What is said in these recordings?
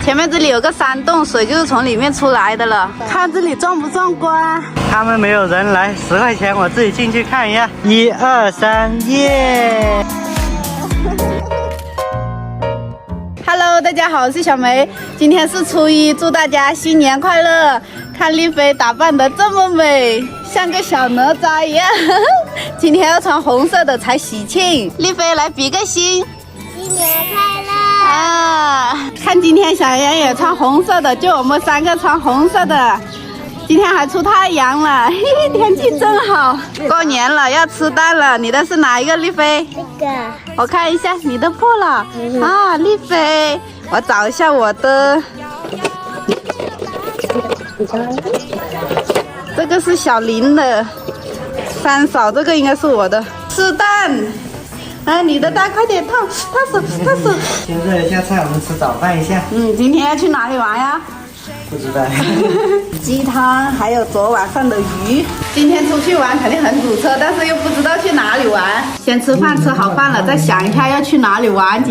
前面这里有个山洞，水就是从里面出来的了。看这里壮不壮观？他们没有人来，10块钱我自己进去看一下。1、2、3，耶！ Hello， 大家好，我是小梅。今天是初一，祝大家新年快乐！看丽菲打扮得这么美，像个小哪吒一样。今天要穿红色的才喜庆。丽菲来比个心，新年快乐！啊！看今天小杨也穿红色的，就我们3个穿红色的。今天还出太阳了，嘿嘿，天气真好。过年了，要吃蛋了。你的是哪一个，丽菲？这个。我看一下，你的破了。啊，丽菲，我找一下我的。这个是小林的，三嫂，这个应该是我的。吃蛋，来，你的蛋快点烫手。先热一下菜，我们吃早饭一下。今天要去哪里玩呀？不知道。鸡汤，还有昨晚上的鱼。今天出去玩肯定很堵车，但是又不知道去哪里玩。先吃饭，吃好饭了，再想一下要去哪里玩。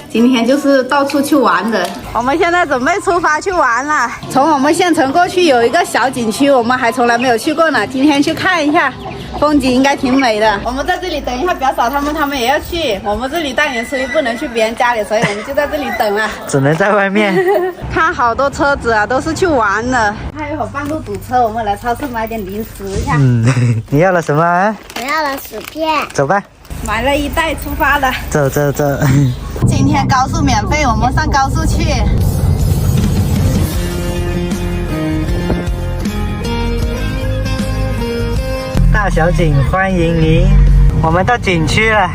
今天就是到处去玩的。我们现在准备出发去玩了。从我们县城过去有一个小景区，我们还从来没有去过呢。今天去看一下，风景应该挺美的。我们在这里等一下表嫂他们也要去。我们这里大年初一不能去别人家里，所以我们就在这里等了。只能在外面。看好多车子啊，都是去玩的。还有一会儿半路堵车，我们来超市买点零食一下。你要了什么啊？我要了薯片。走吧。买了一袋，出发了。走。今天高速免费，我们上高速去。大小景欢迎您，我们到景区了，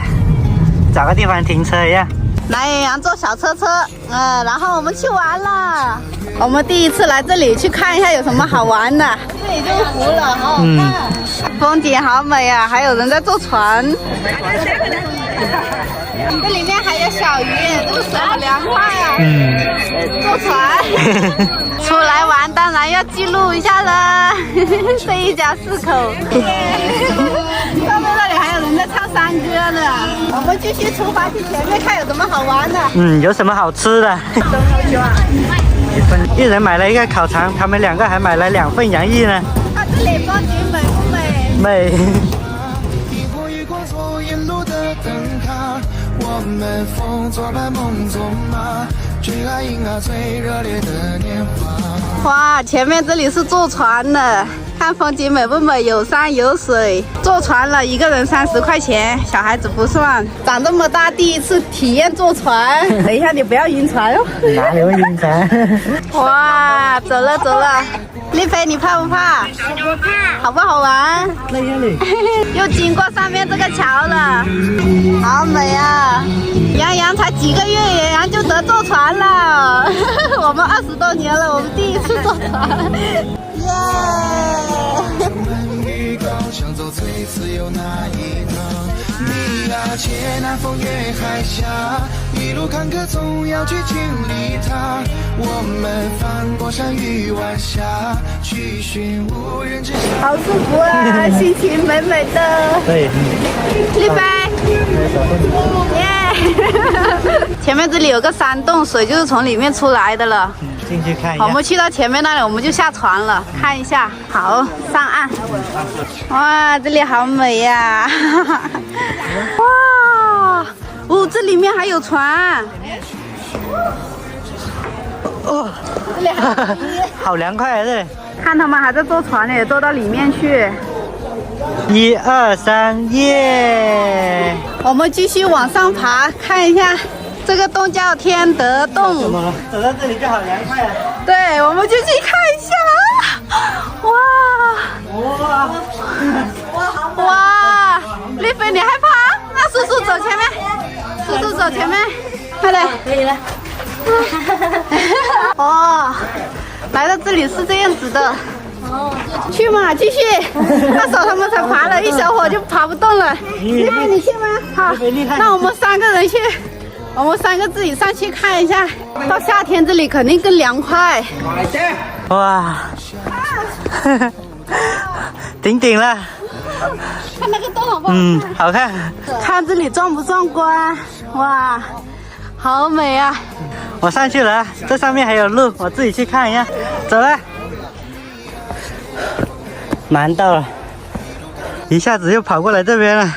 找个地方停车一下。来阳阳坐小车，然后我们去玩了。我们第一次来这里，去看一下有什么好玩的。这里就是湖了，好好看，风景好美啊！还有人在坐船。这里面还有小鱼，这个水好凉快啊！坐船出来玩，当然要记录一下了。这一家4口，上面那里还有人在唱山歌呢。我们继续出发去前面看有什么好玩的。有什么好吃的？一人买了一个烤肠，他们2个还买了2份洋芋呢。看这里风景美不美？美。我们风作伴梦中吗？去爱迎啊最热烈的年华。哇，前面这里是坐船的，看风景美不美？有山有水。坐船了，一个人30块钱，小孩子不算。长这么大第一次体验坐船。等一下，你不要晕船哦。哪有晕船？哇，走了。丽菲，你怕不怕？不怕。好不好玩？那里又经过上面这个桥了，好美啊！杨洋才几个月，杨洋就得坐船了。我们20多年了，我们第一次坐船，耶！想走最自由那一趟，你啊，且南风越海峡，一路坎坷总要去经历它。我们翻过山与晚霞，去寻无人知晓。好舒服啊，心情美美的。对。丽菲，耶！前面这里有个山洞，水就是从里面出来的了。进去看一下。我们去到前面那里，我们就下船了，看一下。好，上岸。哇，这里好美呀！哇，这里面还有船。这里好凉快啊！这里。看他们还在坐船呢，坐到里面去。1、2、3，耶！我们继续往上爬，看一下。这个洞叫天德洞。怎么了？走到这里就好凉快啊！对，我们就去看一下。哇！丽菲，你害怕？那叔叔走前面，叔叔走前面，快点。可以了。哦，来到这里是这样子的。去嘛，继续。那时候他们才爬了一小会就爬不动了。丽菲，你去吗？好，那我们3个人去。我们3个自己上去看一下，到夏天这里肯定更凉快。哇，顶了。看那个洞好不好？好看。看这里壮不壮观？哇，好美啊！我上去了，这上面还有路，我自己去看一下。走了，忙到了，一下子又跑过来这边了。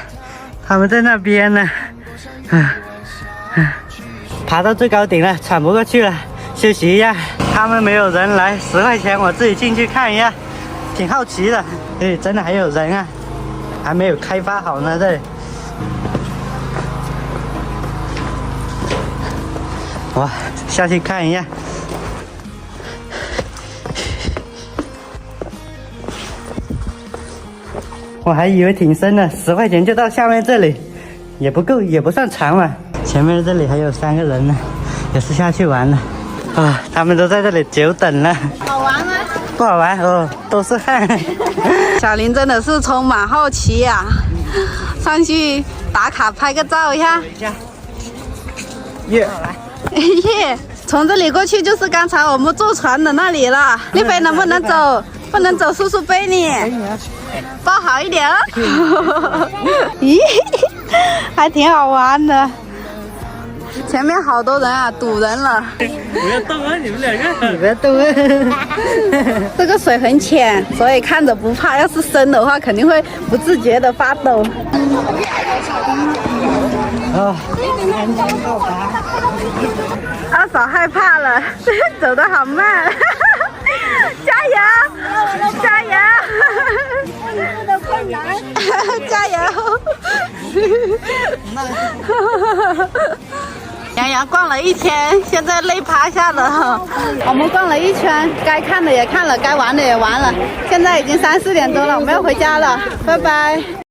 他们在那边呢，爬到最高顶了，喘不过去了，休息一下。他们没有人来，10块钱我自己进去看一下，挺好奇的。哎，真的还有人啊，还没有开发好呢这里。哇，下去看一下。我还以为挺深的，10块钱就到下面这里，也不够，也不算长嘛。前面这里还有3个人呢，也是下去玩了。啊，他们都在这里久等了。好玩吗？不好玩哦，都是汗。小林真的是充满好奇呀、上去打卡拍个照一下。耶，耶，从这里过去就是刚才我们坐船的那里了。那边能不能走？不能走，叔叔背你，抱好一点哦。咦，还挺好玩的。前面好多人啊，堵人了。不要动啊，你们2个！你别动啊！这个水很浅，所以看着不怕。要是深的话，肯定会不自觉的发抖。哦，安全到达。二嫂害怕了，走得好慢。加油！加油！加油！洋洋逛了1天，现在累趴下了。我们逛了1圈，该看的也看了，该玩的也玩了。现在已经3、4点多了，我们要回家了，拜拜。